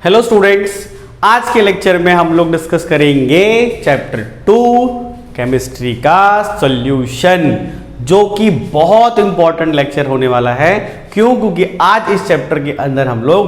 Hello students, आज के lecture में हम लोग डिस्कस करेंगे चैप्टर 2 केमिस्ट्री का सॉल्यूशन, जो कि बहुत इंपॉर्टेंट लेक्चर होने वाला है। क्यों? क्योंकि आज इस चैप्टर के अंदर हम लोग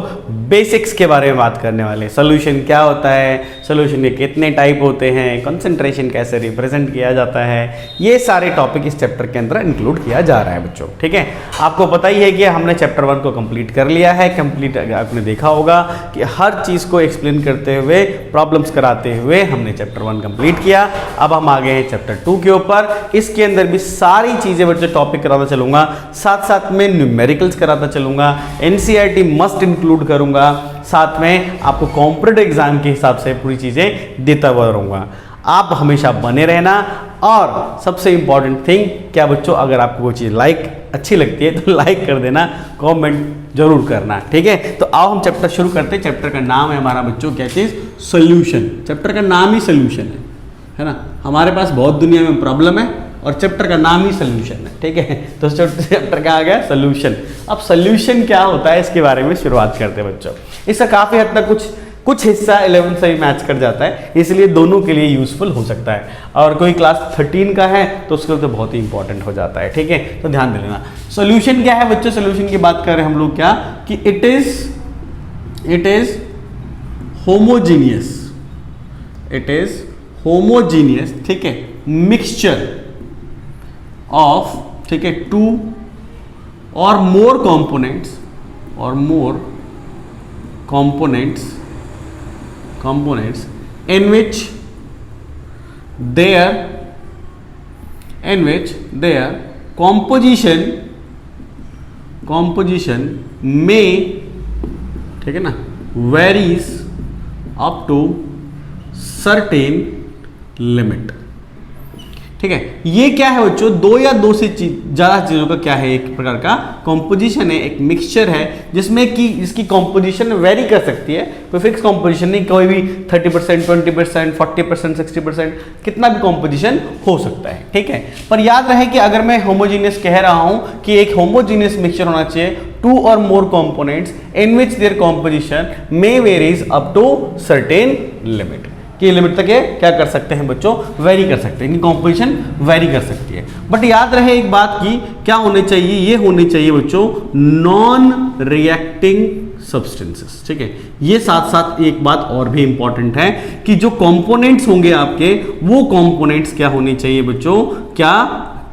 बेसिक्स के बारे में बात करने वाले हैं। सोल्यूशन क्या होता है, सोल्यूशन के कितने टाइप होते हैं, कंसंट्रेशन कैसे रिप्रेजेंट किया जाता है, ये सारे टॉपिक इस चैप्टर के अंदर इंक्लूड किया जा रहा है बच्चों। ठीक है, आपको पता ही है कि हमने चैप्टर 1 को कंप्लीट कर लिया है। कंप्लीट आपने देखा होगा कि हर चीज़ को एक्सप्लेन करते हुए, प्रॉब्लम्स कराते हुए हमने चैप्टर 1 कंप्लीट किया। अब हम आ गए हैं चैप्टर 2 के ऊपर। इसके अंदर भी सारी चीज़ें बच्चों टॉपिक कराता चलूंगा, साथ साथ में न्यूमेरिकल्स कराता चलूंगा, एनसीईआरटी मस्ट इंक्लूड करूंगा, साथ में आपको कॉम्पिटिटिव एग्जाम के हिसाब से पूरी चीज़ें देता हुआ रहूंगा। आप हमेशा बने रहना। और सबसे इंपॉर्टेंट थिंग क्या बच्चों, अगर आपको कोई चीज़ अच्छी लगती है तो लाइक कर देना, कमेंट जरूर करना। ठीक है, तो आओ हम चैप्टर शुरू करते हैं। चैप्टर का नाम है हमारा बच्चों क्या चीज़, सोल्यूशन। चैप्टर का नाम ही सोल्यूशन है ना। हमारे पास बहुत दुनिया में प्रॉब्लम है और चैप्टर का नाम ही सोल्यूशन है। ठीक है, तो चैप्टर क्या आ गया, सोल्यूशन। अब सोल्यूशन क्या होता है इसके बारे में शुरुआत करते हैं बच्चों। इसका काफ़ी हद तक कुछ हिस्सा 11 से ही मैच कर जाता है, इसलिए दोनों के लिए यूजफुल हो सकता है। और कोई क्लास 13 का है तो उसके लिए तो बहुत ही इंपॉर्टेंट हो जाता है। ठीक है, तो ध्यान दे लेना। सोल्यूशन क्या है बच्चों, सोल्यूशन की बात कर रहे हैं हम लोग क्या कि it is homogeneous, it is homogeneous. ठीक है, मिक्सचर ऑफ, ठीक है, 2 or more components in which their composition may, ठीक है ना, varies up to certain limit। ठीक है, ये क्या है बच्चों, दो या दो से ज़्यादा चीज़ों का क्या है, एक प्रकार का कॉम्पोजिशन है, एक मिक्सचर है जिसमें कि इसकी कॉम्पोजिशन वेरी कर सकती है। कोई फिक्स कॉम्पोजिशन नहीं, कोई भी 30%, 20%, 40%, 60%, कितना भी कॉम्पोजिशन हो सकता है। ठीक है, पर याद रहे कि अगर मैं होमोजीनियस कह रहा हूं कि एक होमोजीनियस मिक्सचर होना चाहिए, 2 or more components in which their composition may varies up to certain limit। कि लिमिट तक ये क्या कर सकते हैं बच्चों, वेरी कर सकते हैं, इनकी कॉम्पोजिशन वेरी कर सकती है। बट याद रहे एक बात की, क्या होने चाहिए, ये होने चाहिए बच्चों नॉन रिएक्टिंग सब्सटेंसेस। ठीक है, ये साथ साथ एक बात और भी इंपॉर्टेंट है कि जो कंपोनेंट्स होंगे आपके, वो कंपोनेंट्स क्या होने चाहिए बच्चों, क्या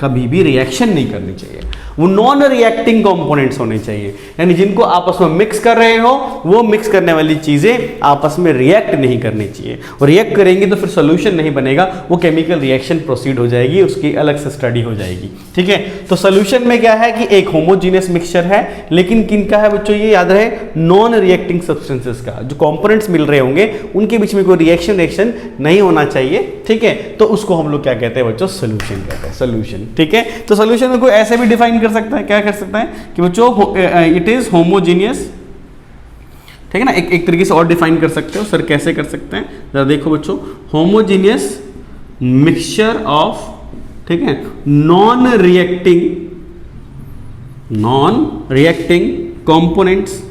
कभी भी रिएक्शन नहीं करनी चाहिए, वो नॉन रिएक्टिंग कंपोनेंट्स होने चाहिए। यानी जिनको आपस में मिक्स कर रहे हो, वो मिक्स करने वाली चीजें आपस में रिएक्ट नहीं करनी चाहिए। और रिएक्ट करेंगी तो फिर सोल्यूशन नहीं बनेगा, वो केमिकल रिएक्शन प्रोसीड हो जाएगी, उसकी अलग से स्टडी हो जाएगी। ठीक है, तो सोल्यूशन में क्या है कि एक होमोजीनियस मिक्सचर है, लेकिन किनका है बच्चों, ये याद रहे नॉन रिएक्टिंग सब्सटेंसेस का। जो कंपोनेंट्स मिल रहे होंगे उनके बीच में कोई रिएक्शन नहीं होना चाहिए। ठीक है, तो उसको हम लोग क्या कहते हैं बच्चों, सोल्यूशन कहते हैं, सोल्यूशन। ठीक है, तो सोल्यूशन में कोई ऐसे भी डिफाइन कर सकता है, क्या कर सकता है कि बच्चों इट इज होमोजीनियस। ठीक है ना, एक तरीके से और डिफाइन कर सकते हो। सर कैसे कर सकते हैं, जरा देखो बच्चों, होमोजीनियस मिक्सचर ऑफ, ठीक है, नॉन रिएक्टिंग कंपोनेंट्स।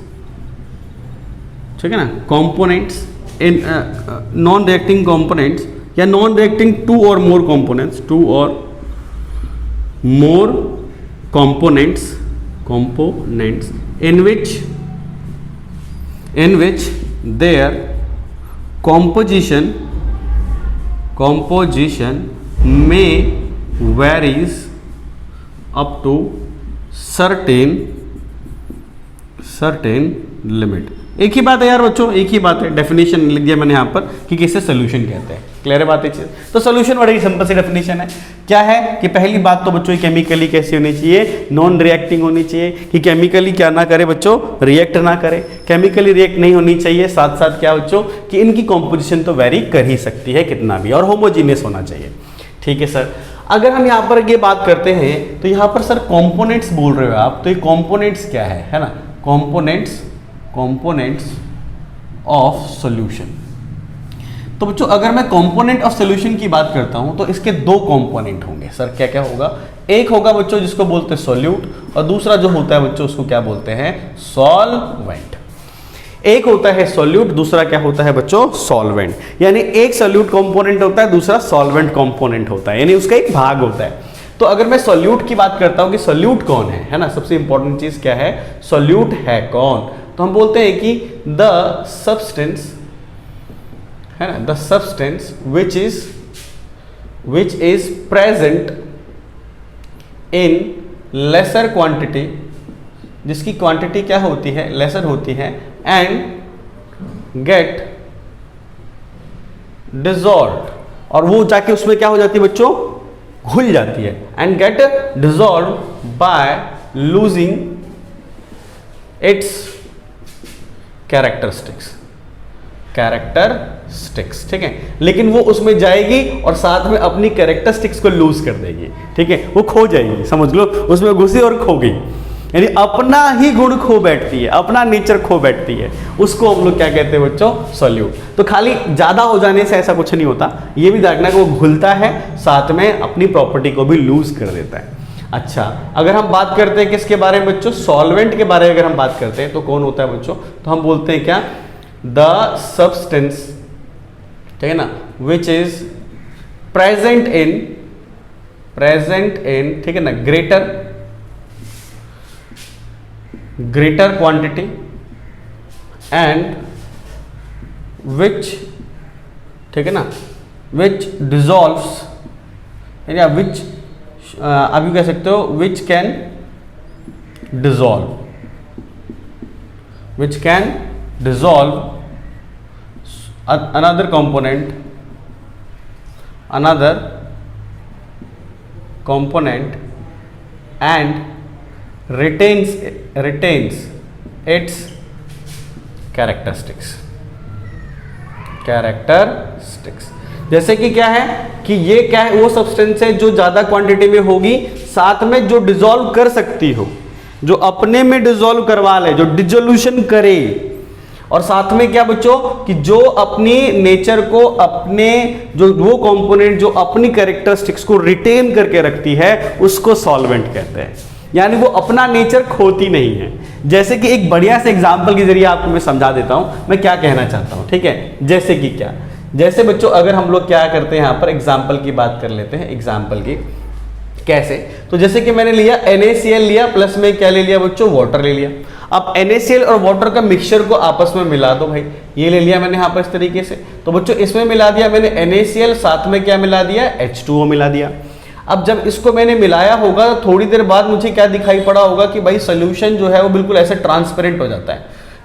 ठीक है ना, components in non reacting components या non reacting 2 or more components, 2 or more components in which their composition may varies up to certain limit। एक ही बात है यार बच्चों, एक ही बात है। डेफिनेशन लिख दिया मैंने यहाँ पर कि किसे सोल्यूशन कहते हैं। क्लियर बात है चीज। तो सोल्यूशन बड़ी सिंपल सी डेफिनेशन है। क्या है कि पहली बात तो बच्चों केमिकली कैसी होनी चाहिए, नॉन रिएक्टिंग होनी चाहिए, कि केमिकली क्या ना करे बच्चों, रिएक्ट ना करे, केमिकली रिएक्ट नहीं होनी चाहिए। साथ साथ क्या बच्चों कि इनकी कॉम्पोजिशन तो वेरी कर ही सकती है कितना भी, और होमोजीनियस होना चाहिए। ठीक है सर, अगर हम यहाँ पर ये बात करते हैं तो यहाँ पर सर कॉम्पोनेंट्स बोल रहे हो आप, तो ये कॉम्पोनेंट्स क्या है ना, कंपोनेंट्स ऑफ सॉल्यूशन। तो बच्चों अगर मैं कंपोनेंट ऑफ सॉल्यूशन की बात करता हूं तो इसके दो कंपोनेंट होंगे। सर क्या क्या होगा? एक होगा बच्चों जिसको बोलते हैं सॉल्यूट, और दूसरा जो होता है बच्चों उसको क्या बोलते हैं? सॉल्वेंट। एक होता है सॉल्यूट, दूसरा क्या होता है बच्चों, सॉल्वेंट। यानी एक सॉल्यूट कंपोनेंट होता है, दूसरा सॉल्वेंट कंपोनेंट होता है, यानी उसका एक भाग होता है। तो अगर मैं सॉल्यूट की बात करता हूं कि सॉल्यूट कौन है ना, सबसे इंपॉर्टेंट चीज क्या है, सॉल्यूट है कौन, तो हम बोलते हैं कि द सब्सटेंस है ना, the substance which is present in lesser quantity, जिसकी क्वांटिटी क्या होती है, लेसर होती है, एंड गेट डिजॉल्व, और वो जाके उसमें क्या हो जाती है बच्चों, घुल जाती है, and get dissolve by losing its characteristics, ठीक है। लेकिन वो उसमें जाएगी और साथ में अपनी कैरेक्टरिस्टिक्स को लूज कर देगी, ठीक है, वो खो जाएगी, समझ लो, उसमें घुसी और खो गई, यानी अपना ही गुण खो बैठती है, अपना नेचर खो बैठती है, उसको हम लोग क्या कहते हैं बच्चों, सॉल्यूट। तो खाली ज्यादा हो जाने से ऐसा कुछ नहीं होता, ये भी देखना कि वो घुलता है, साथ में अपनी प्रॉपर्टी को भी लूज कर देता है। अच्छा, अगर हम बात करते हैं किसके बारे में बच्चों, सॉल्वेंट के बारे में अगर हम बात करते हैं तो कौन होता है बच्चों, तो हम बोलते हैं क्या, द सब्सटेंस, ठीक है ना, विच इज प्रेजेंट इन, ठीक है ना, ग्रेटर क्वांटिटी एंड विच, ठीक है ना, विच डिजॉल्व्स, या विच आप भी कह सकते हो which can dissolve, another component and retains its characteristics। जैसे कि क्या है कि ये क्या है, वो सब्सटेंस है जो ज्यादा क्वांटिटी में होगी, साथ में जो डिसॉल्व कर सकती हो, जो अपने में डिसॉल्व करवा ले, जो डिसोल्यूशन करे, और साथ में क्या बच्चों कि जो अपनी नेचर को, अपने जो वो कंपोनेंट जो अपनी कैरेक्टरिस्टिक्स को रिटेन करके रखती है, उसको सॉल्वेंट कहते हैं। यानी वो अपना नेचर खोती नहीं है। जैसे कि एक बढ़िया से एग्जांपल के जरिए आपको मैं समझा देता हूं मैं क्या कहना चाहता हूं, ठीक है। जैसे कि क्या, जैसे बच्चों अगर हम लोग क्या करते हैं, यहां पर एग्जाम्पल की बात कर लेते हैं, एग्जाम्पल की कैसे, तो जैसे कि मैंने लिया NaCl लिया, प्लस में क्या ले लिया बच्चों, वाटर ले लिया। अब NaCl और वाटर का मिक्सचर को आपस में मिला दो भाई, ये ले लिया मैंने यहाँ पर इस तरीके से, तो बच्चों इसमें मिला दिया मैंने NaCl, साथ में क्या मिला दिया, H2O मिला दिया। अब जब इसको मैंने मिलाया होगा तो थोड़ी देर बाद मुझे क्या दिखाई पड़ा होगा कि भाई सोल्यूशन जो है वो बिल्कुल ऐसे ट्रांसपेरेंट हो जाता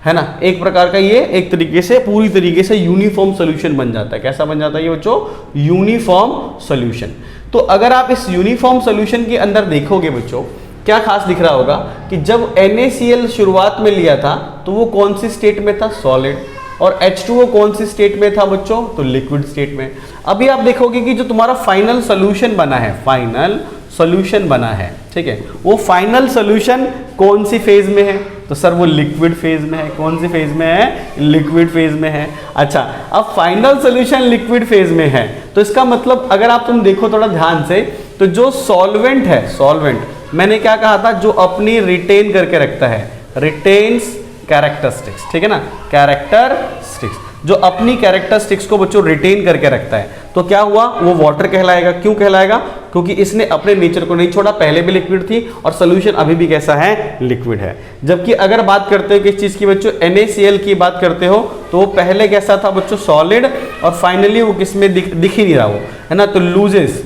है ना, एक प्रकार का ये एक तरीके से पूरी तरीके से यूनिफॉर्म सोल्यूशन बन जाता है। कैसा बन जाता है ये बच्चों, यूनिफॉर्म सोल्यूशन। तो अगर आप इस यूनिफॉर्म सोल्यूशन के अंदर देखोगे बच्चों, क्या खास दिख रहा होगा कि जब NaCl शुरुआत में लिया था तो वो कौन सी स्टेट में था, सॉलिड, और H2O कौन सी स्टेट में था बच्चों, तो लिक्विड स्टेट में। अभी आप देखोगे कि जो तुम्हारा फाइनल सोल्यूशन बना है, फाइनल सोल्यूशन बना है, ठीक है, वो फाइनल सोल्यूशन कौन सी फेज में है, तो सर वो लिक्विड फेज में है। कौन सी फेज में है, लिक्विड फेज में है। अच्छा, अब फाइनल सोल्यूशन लिक्विड फेज में है तो इसका मतलब अगर आप तुम देखो थोड़ा ध्यान से, तो जो सॉल्वेंट है, सॉल्वेंट मैंने क्या कहा था, जो अपनी रिटेन करके रखता है, रिटेन्स कैरेक्टरिस्टिक्स, ठीक है ना, कैरेक्टरिस्टिक्स, जो अपनी कैरेक्टरिस्टिक्स को बच्चों रिटेन करके रखता है, तो क्या हुआ, वो वाटर कहलाएगा। क्यों कहलाएगा, क्योंकि इसने अपने नेचर को नहीं छोड़ा, पहले भी लिक्विड थी और सोल्यूशन अभी भी कैसा है, लिक्विड है। जबकि अगर बात करते हो किस चीज की बच्चों, NaCl की बात करते हो, तो वो पहले कैसा था बच्चों, सॉलिड, और फाइनली वो किस में दिख ही नहीं रहा वो, है ना, तो लूजेस,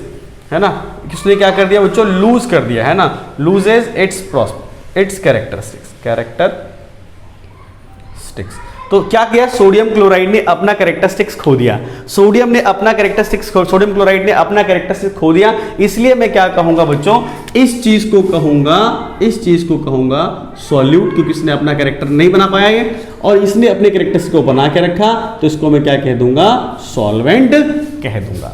है ना, किसने क्या कर दिया बच्चों, लूज कर दिया, है ना, लूजेस इट्स कैरेक्टरिस्टिक्स। तो क्या किया, सोडियम क्लोराइड ने अपना कैरेक्टरिस्टिक्स खो दिया, सोडियम क्लोराइड ने अपना कैरेक्टरिस्टिक्स खो दिया। इसलिए मैं क्या कहूंगा बच्चों, इस चीज को कहूंगा सॉल्यूट, क्योंकि इसने अपना कैरेक्टर नहीं बना पाया है और इसने अपने कैरेक्टरिस्टिक्स को बना के रखा, तो इसको मैं क्या कह दूंगा, सॉल्वेंट कह दूंगा।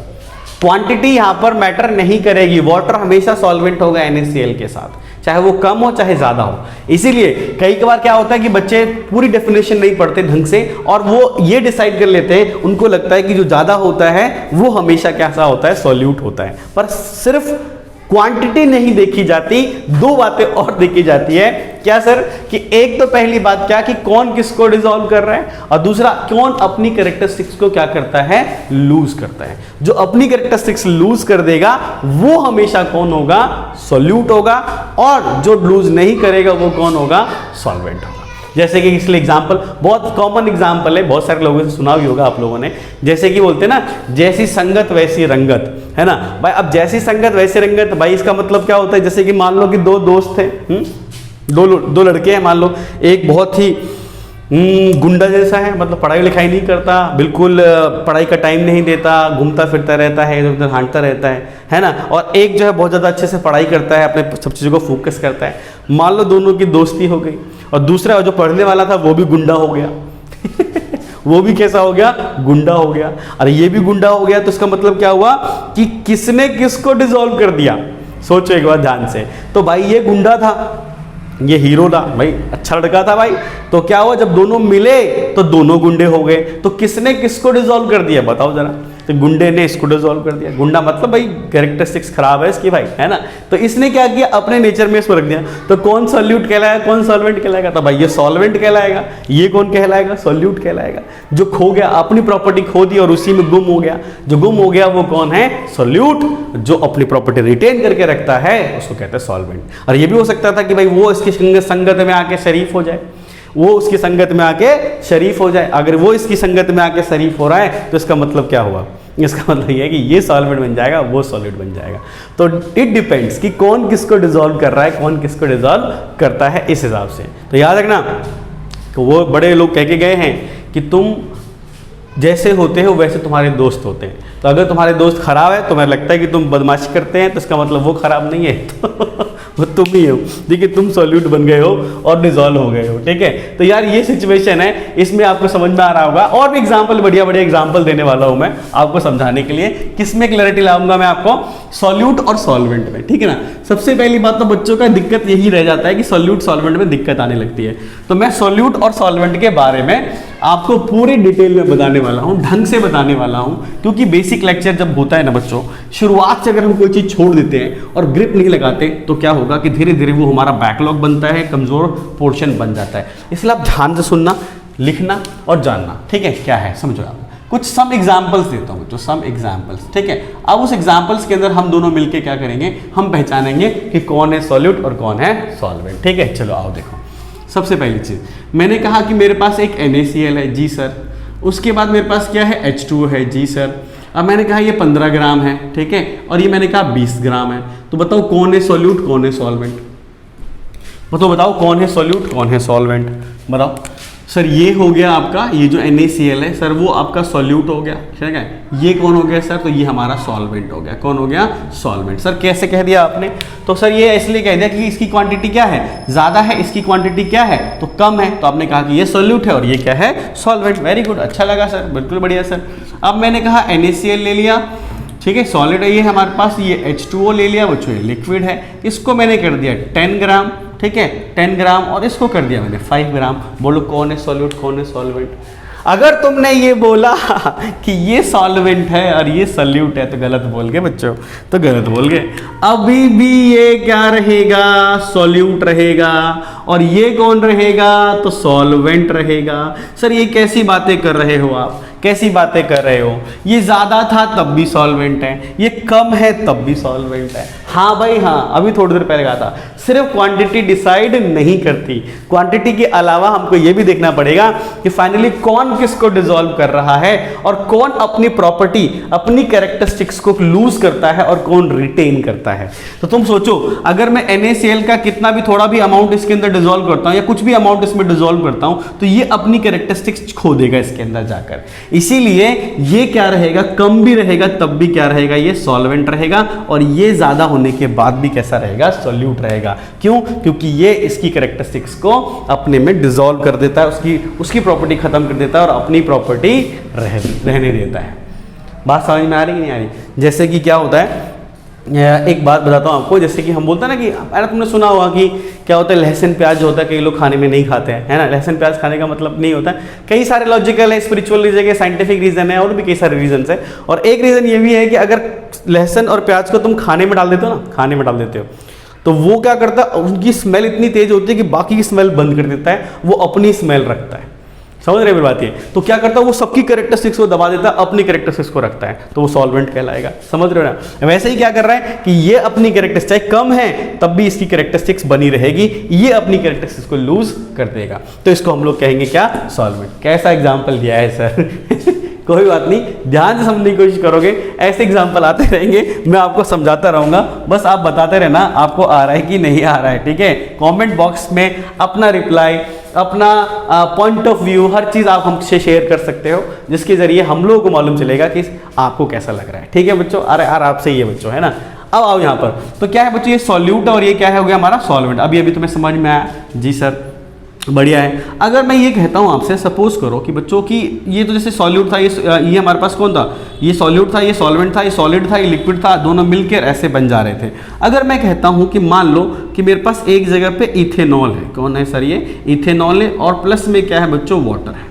क्वांटिटी यहां पर मैटर नहीं करेगी, वाटर हमेशा सॉल्वेंट होगा NaCl के साथ, चाहे वो कम हो चाहे ज्यादा हो। इसीलिए कई बार क्या होता है कि बच्चे पूरी डेफिनेशन नहीं पढ़ते ढंग से और वो ये डिसाइड कर लेते हैं, उनको लगता है कि जो ज्यादा होता है वो हमेशा कैसा होता है, सॉल्यूट होता है। पर सिर्फ क्वांटिटी नहीं देखी जाती, दो बातें और देखी जाती है। क्या सर? कि एक तो पहली बात क्या कि कौन किसको डिसॉल्व कर रहा है, और दूसरा कौन अपनी कैरेक्टरिस्टिक्स को क्या करता है, लूज करता है। जो अपनी कैरेक्टरिस्टिक्स लूज कर देगा वो हमेशा कौन होगा, सॉल्यूट होगा, और जो लूज नहीं करेगा वो कौन होगा, सॉल्वेंट होगा। जैसे कि इसलिए एग्जाम्पल, बहुत कॉमन एग्जाम्पल है, बहुत सारे लोगों से सुना भी होगा आप लोगों ने, जैसे कि बोलते हैं ना, जैसी संगत वैसी रंगत, है ना भाई। अब जैसी संगत वैसी रंगत, भाई इसका मतलब क्या होता है? जैसे कि मान लो कि दो दोस्त हैं, दो लड़के हैं, मान लो एक बहुत ही गुंडा जैसा है, मतलब पढ़ाई लिखाई नहीं करता, बिल्कुल पढ़ाई का टाइम नहीं देता, घूमता फिरता रहता है, इधर उधर हाँटता रहता है ना। और एक जो है बहुत ज़्यादा अच्छे से पढ़ाई करता है, अपने सब चीज़ों को फोकस करता है। मान लो दोनों की दोस्ती हो गई, और दूसरा जो पढ़ने वाला था वो भी गुंडा हो गया वो भी कैसा हो गया, गुंडा हो गया। और ये भी गुंडा हो गया, तो इसका मतलब क्या हुआ कि किसने किसको डिसॉल्व कर दिया? सोचो एक बार ध्यान से। तो भाई ये गुंडा था, ये हीरो था, भाई अच्छा लड़का था भाई, तो क्या हुआ जब दोनों मिले तो दोनों गुंडे हो गए। तो किसने किसको डिसॉल्व कर दिया बताओ जरा? तो गुंडे ने इसको डिसॉल्व कर दिया। गुंडा मतलब भाई कैरेक्टरिस्टिक्स खराब है इसकी भाई, है ना। तो इसने क्या किया, अपने नेचर में इसको रख दिया। तो कौन सॉल्यूट कहलाएगा, कौन सॉल्वेंट कहलाएगा? तो भाई ये सॉल्वेंट कहलाएगा। ये कौन कहलाएगा, सॉल्यूट कहलाएगा। जो खो गया, अपनी प्रॉपर्टी खो दी और उसी में गुम हो गया, जो गुम हो गया वो कौन है, सॉल्यूट। जो अपनी प्रॉपर्टी रिटेन करके रखता है उसको कहते हैं सॉल्वेंट। और ये भी हो सकता था कि भाई वो इसकी संगत में आके शरीफ हो जाए, वो उसकी संगत में आके शरीफ हो जाए। अगर वो इसकी संगत में आके शरीफ हो रहा है तो इसका मतलब क्या हुआ, इसका मतलब ये है कि ये सॉल्वेंट बन जाएगा, वो सॉलिड बन जाएगा। तो इट डिपेंड्स कि कौन किसको डिसॉल्व कर रहा है, कौन किसको डिसॉल्व करता है, इस हिसाब से। तो याद रखना, तो वो बड़े लोग कह के गए हैं कि तुम जैसे होते हो वैसे तुम्हारे दोस्त होते हैं। तो अगर तुम्हारे दोस्त खराब है, तुम्हें लगता है कि तुम बदमाशी करते हैं, तो इसका मतलब वो खराब नहीं है तो वो तुम ही हो। देखिए तुम सॉल्यूट बन गए हो और डिसॉल्व हो गए हो, ठीक है। तो यार ये सिचुएशन है, इसमें आपको समझ में आ रहा होगा। और भी एग्जाम्पल, बढ़िया बढ़िया एग्जाम्पल देने वाला हूं मैं आपको समझाने के लिए। किसमें क्लैरिटी लाऊंगा मैं आपको, सॉल्यूट और सॉल्वेंट में, ठीक है ना। सबसे पहली बात तो बच्चों का दिक्कत यही रह जाता है कि सॉल्यूट सॉल्वेंट में दिक्कत आने लगती है। तो मैं सॉल्यूट और सॉल्वेंट के बारे में आपको पूरी डिटेल में बताने वाला हूं, ढंग से बताने वाला हूं। क्योंकि बेसिक लेक्चर जब होता है ना बच्चों, शुरुआत से अगर हम कोई चीज छोड़ देते हैं और ग्रिप नहीं लगाते तो क्या होगा कि धीरे धीरे वो हमारा बैकलॉग बनता है, कमजोर पोर्शन बन जाता है। इसलिए आप ध्यान से सुनना, लिखना और जानना, ठीक है। क्या है समझो आप। कुछ सम एग्जाम्पल्स देता हूं, जो सम एग्जाम्पल्स, ठीक है। अब उस एग्जाम्पल्स के अंदर हम दोनों मिलके क्या करेंगे, हम पहचानेंगे कि कौन है सॉल्यूट और कौन है सॉल्वेंट, ठीक है। चलो आओ देखो। सबसे पहली चीज मैंने कहा कि मेरे पास एक NaCl है, जी सर। उसके बाद मेरे पास क्या है, H2O है, जी सर। अब मैंने कहा ये 15 ग्राम है, ठीक है, और ये मैंने कहा 20 ग्राम है। तो बताओ कौन है सॉल्यूट, कौन है सॉल्वेंट? बताओ कौन है सॉल्यूट, कौन है सॉल्वेंट? बताओ सर। ये हो गया आपका, ये जो NaCl है सर वो आपका सॉल्यूट हो गया, ठीक है। ये कौन हो गया सर, तो ये हमारा सॉल्वेंट हो गया। कौन हो गया, सॉल्वेंट। सर कैसे कह दिया आपने? तो सर ये इसलिए कह दिया कि इसकी क्वांटिटी क्या है, ज़्यादा है, इसकी क्वांटिटी क्या है, तो कम है। तो आपने कहा कि ये सॉल्यूट है और ये क्या है, सॉल्वेंट। वेरी गुड, अच्छा लगा सर, बिल्कुल बढ़िया सर। अब मैंने कहा NaCl ले लिया, ठीक है, सॉलिड है ये हमारे पास। ये H2O ले लिया, वो लिक्विड है। इसको मैंने कर दिया 10 ग्राम, ठीक है, 10 ग्राम, और इसको कर दिया मैंने 5 ग्राम। बोलो कौन है सॉल्यूट, कौन है सॉल्वेंट? अगर तुमने ये बोला कि ये सॉल्वेंट है और ये सॉल्यूट है तो गलत बोल गए बच्चों, तो गलत बोल गए। अभी भी ये क्या रहेगा, सॉल्यूट रहेगा, और ये कौन रहेगा, तो सॉल्वेंट रहेगा। सर ये कैसी बातें कर रहे हो आप, कैसी बातें कर रहे हो? ये ज्यादा था तब भी सॉल्वेंट है, ये कम है तब भी सॉल्वेंट है। हाँ भाई हाँ, अभी थोड़ी देर पहले कहा था, सिर्फ क्वांटिटी डिसाइड नहीं करती, क्वांटिटी के अलावा हमको ये भी देखना पड़ेगा कि फाइनली कौन किसको डिसॉल्व कर रहा है, और कौन अपनी प्रॉपर्टी, अपनी कैरेक्टरिस्टिक्स को लूज करता है और कौन रिटेन करता है। तो तुम सोचो, अगर मैं NaCl का कितना भी, थोड़ा भी अमाउंट इसके अंदर डिसॉल्व करता हूं या कुछ भी अमाउंट इसमें डिसॉल्व करता हूं, तो ये अपनी कैरेक्टरिस्टिक्स खो देगा इसके अंदर जाकर। इसीलिए ये क्या रहेगा, कम भी रहेगा तब भी क्या रहेगा, ये सॉल्वेंट रहेगा, और ये ज्यादा होने के बाद भी कैसा रहेगा, सॉल्यूट रहेगा। क्यों? क्योंकि ये इसकी कैरेक्टरिस्टिक्स को अपने में डिसॉल्व कर देता है, उसकी प्रॉपर्टी खत्म कर देता है और अपनी प्रॉपर्टी रहने देता है। बात समझ में आ रही कि नहीं आ रही? जैसे कि क्या होता है, एक बात बताता हूँ आपको, जैसे कि हम बोलते हैं ना कि अरे तुमने सुना होगा कि क्या होता है, लहसुन प्याज जो होता है कई लोग खाने में नहीं खाते हैं, है ना। लहसुन प्याज खाने का मतलब नहीं होता है, कई सारे लॉजिकल है, स्पिरिचुअल रीजन है, साइंटिफिक रीजन है, और भी कई सारे रीजन है। और एक रीजन ये भी है कि अगर लहसुन और प्याज को तुम खाने में डाल देते हो ना, खाने में डाल देते हो, तो वो क्या करता है, उनकी स्मेल इतनी तेज होती है कि बाकी की स्मेल बंद कर देता है, वो अपनी स्मेल रखता है। समझ रहे मेरी बात ये? तो क्या करता है, वो सबकी कैरेक्टरिस्टिक्स को दबा देता है, अपनी कैरेक्टरिस्टिक्स को रखता है, तो वो सॉल्वेंट कहलाएगा। समझ रहे हो ना? वैसे ही क्या कर रहा है कि ये अपनी कैरेक्टरिस्टिक्स चाहे कम है तब भी इसकी कैरेक्टरिस्टिक्स बनी रहेगी, ये अपनी कैरेक्टरिस्टिक्स को लूज कर देगा, तो इसको हम लोग कहेंगे क्या, सॉल्वेंट। कैसा एग्जाम्पल दिया है सर? कोई बात नहीं, ध्यान से समझने की कोशिश करोगे, ऐसे एग्जाम्पल आते रहेंगे, मैं आपको समझाता रहूंगा, बस आप बताते रहना आपको आ रहा है कि नहीं आ रहा है। ठीक है, कमेंट बॉक्स में अपना रिप्लाई, अपना पॉइंट ऑफ व्यू, हर चीज़ आप हमसे शेयर कर सकते हो, जिसके जरिए हम लोगों को मालूम चलेगा कि आपको कैसा लग रहा है। ठीक है बच्चों, अरे यार आपसे ही है बच्चों, है ना। अब आओ यहाँ पर, तो क्या है बच्चों, ये सॉल्यूट और ये क्या है, हो गया हमारा सॉल्वेंट। अभी तुम्हें समझ में आया? जी सर, बढ़िया है। अगर मैं ये कहता हूँ आपसे, सपोज करो कि बच्चों की ये तो जैसे सॉल्यूट था, ये हमारे पास कौन था, ये सॉल्यूट था, ये सॉल्वेंट था, ये सॉलिड था, ये लिक्विड था, दोनों मिलकर ऐसे बन जा रहे थे। अगर मैं कहता हूँ कि मान लो कि मेरे पास एक जगह पे इथेनॉल है, कौन है सर, ये इथेनॉल है, और प्लस में क्या है बच्चों, वाटर है,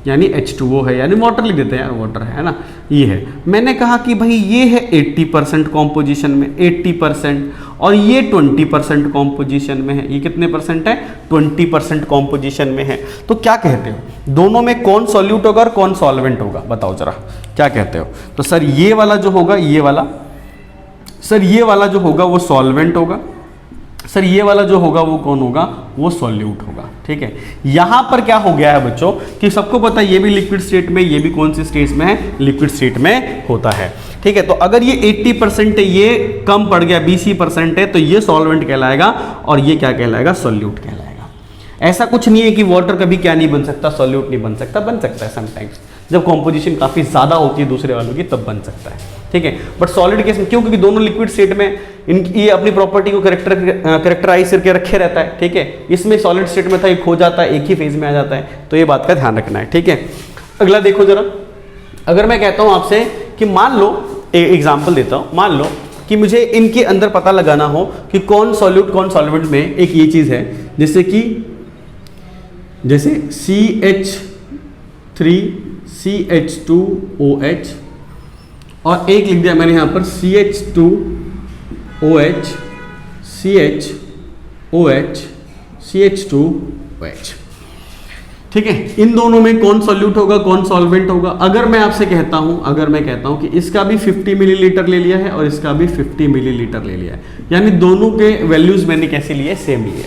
यानी H2O है, यानी वाटर लिख देते हैं यार, वाटर है ना, ये है। मैंने कहा कि भाई ये है 80% कॉम्पोजिशन में, 80%, और ये 20% कॉम्पोजिशन में है। ये कितने परसेंट है, 20% कॉम्पोजिशन में है। तो क्या कहते हो, दोनों में कौन सॉल्यूट होगा और कौन सॉल्वेंट होगा, बताओ जरा, क्या कहते हो? तो सर ये वाला जो होगा, ये वाला, सर ये वाला जो होगा वो सॉल्वेंट होगा, सर ये वाला जो होगा वो कौन होगा, वो सॉल्यूट होगा। ठीक है, यहां पर क्या हो गया है बच्चों कि सबको पता है ये भी लिक्विड स्टेट में, ये भी कौन सी स्टेट में है, लिक्विड स्टेट में होता है। ठीक है, तो अगर ये 80% है, ये कम पड़ गया 20% है, तो ये सॉल्वेंट कहलाएगा, और ये क्या कहलाएगा, सॉल्यूट कहलाएगा। ऐसा कुछ नहीं है कि वाटर कभी क्या नहीं बन सकता, सॉल्यूट नहीं बन सकता, बन सकता है समटाइम्स, जब कॉम्पोजिशन काफी ज्यादा होती है दूसरे वालों की, तब बन सकता है। ठीक है, बट सॉलिड केस में क्यों, क्योंकि दोनों लिक्विड स्टेट में ये अपनी प्रॉपर्टी को करेक्टराइज करके रखे रहता है। ठीक है, इसमें सॉलिड स्टेट में था, ये खो जाता है, एक ही फेज में आ जाता है, तो ये बात का ध्यान रखना है। ठीक है, अगला देखो जरा, अगर मैं कहता हूं आपसे कि मान लो, एग्जाम्पल देता हूं, मान लो कि मुझे इनके अंदर पता लगाना हो कि कौन सॉल्यूट कौन सॉल्वेंट में, एक ये चीज है, जैसे CH3 CH2OH, और एक लिख दिया मैंने यहां पर CH2OH CHOH CH2OH। ठीक है, इन दोनों में कौन सॉल्यूट होगा कौन सॉल्वेंट होगा? अगर मैं आपसे कहता हूं, अगर मैं कहता हूं कि इसका भी 50 मिलीलीटर ले लिया है और इसका भी 50 मिलीलीटर ले लिया है, यानी दोनों के वैल्यूज मैंने कैसे लिए, सेम लिए,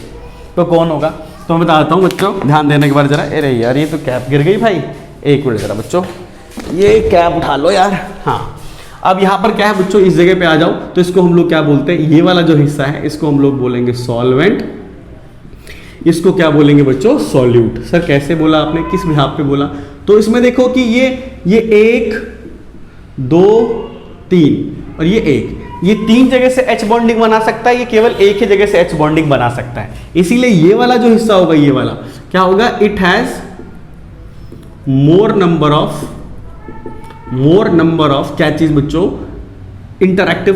तो कौन होगा? तो मैं बताता हूं बच्चों, ध्यान देने के बाद जरा। अरे यार ये तो कैप गिर गई भाई, एक मिनट जरा बच्चों, ये कैप उठा लो यार। हाँ, अब यहाँ पर क्या है बच्चों, इस जगह पे आ जाओ, तो इसको हम लोग क्या बोलते हैं, ये वाला जो हिस्सा है इसको हम लोग बोलेंगे सॉल्वेंट, इसको क्या बोलेंगे बच्चों, सॉल्यूट। सर कैसे बोला आपने, किस बिहाफ पे बोला? तो इसमें देखो कि ये 1 2 3 और ये 1, ये 3 जगह से H बॉन्डिंग बना सकता है, ये केवल एक ही जगह से H बॉन्डिंग बना सकता है। इसीलिए ये वाला जो हिस्सा होगा, ये वाला क्या होगा, it has more number of क्या चीज बच्चों, इंटरएक्टिव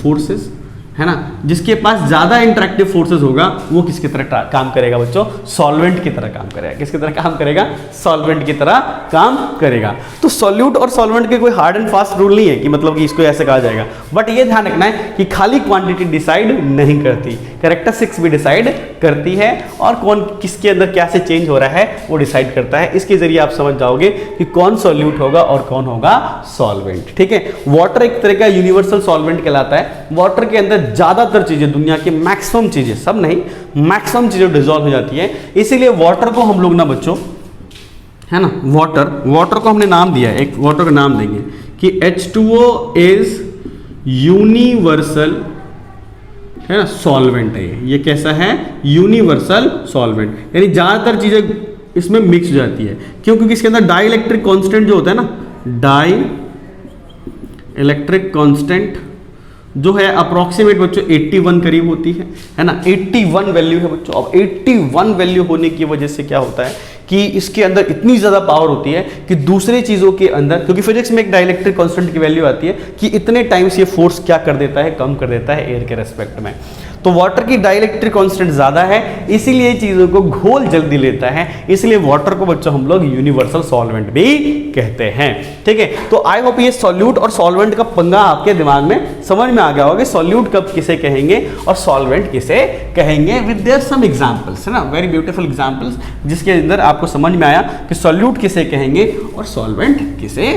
फोर्सेस, है ना। जिसके पास ज्यादा इंटरएक्टिव फोर्सेस होगा वो किसकी तरह काम करेगा बच्चों, सॉल्वेंट की तरह काम करेगा। किसकी तरह काम करेगा, सॉल्वेंट की तरह काम करेगा। तो सॉल्यूट और सॉल्वेंट के कोई हार्ड एंड फास्ट रूल नहीं है कि मतलब कि इसको ऐसे कहा जाएगा, बट ये ध्यान रखना है कि खाली क्वांटिटी डिसाइड नहीं करती, कैरेक्टरिस्टिक्स भी डिसाइड करती है, और कौन किसके अंदर क्या से चेंज हो रहा है वो डिसाइड करता है। इसके जरिए आप समझ जाओगे कि कौन सॉल्यूट होगा और कौन होगा सॉल्वेंट। ठीक है, वाटर एक तरह का यूनिवर्सल सॉल्वेंट कहलाता है। वाटर के अंदर ज्यादातर चीजें, दुनिया की मैक्सिमम चीजें, सब नहीं, मैक्सिमम चीजें डिसॉल्व हो जाती है। इसीलिए वाटर को हम लोग ना बच्चों, है ना, वाटर को हमने नाम दिया है, एक वाटर का नाम देंगे कि H2O इज यूनिवर्सल, है ना, सॉल्वेंट है। ये कैसा है, यूनिवर्सल सॉल्वेंट, यानी ज्यादातर चीजें इसमें मिक्स हो जाती है। क्यों? क्योंकि इसके अंदर डाई इलेक्ट्रिक कांस्टेंट जो होता है ना, डाई इलेक्ट्रिक कांस्टेंट जो है अप्रोक्सीमेट बच्चों 81 करीब होती है ना, 81 वैल्यू है बच्चों। अब 81 वैल्यू होने की वजह से क्या होता है कि इसके अंदर इतनी ज़्यादा पावर होती है कि दूसरे चीज़ों के अंदर, क्योंकि फिजिक्स में एक डाइलेक्ट्रिक कांस्टेंट की वैल्यू आती है कि इतने टाइम्स ये फोर्स क्या कर देता है, कम कर देता है एयर के रेस्पेक्ट में। तो वाटर की डाइलेक्ट्रिक कांस्टेंट ज़्यादा है, इसीलिए चीज़ों को घोल जल्दी लेता है, इसलिए वाटर को बच्चों हम लोग यूनिवर्सल सॉल्वेंट भी कहते हैं। ठीक है, तो आई होप ये सॉल्यूट और सॉल्वेंट का पंगा आपके दिमाग में समझ में आ गया होगा, सॉल्यूट कब किसे कहेंगे और सॉल्वेंट किसे कहेंगे, विद देयर सम एग्जांपल्स, है ना, वेरी ब्यूटीफुल एग्जांपल्स, जिसके अंदर आपको समझ में आया कि सॉल्यूट किसे कहेंगे और सॉल्वेंट किसे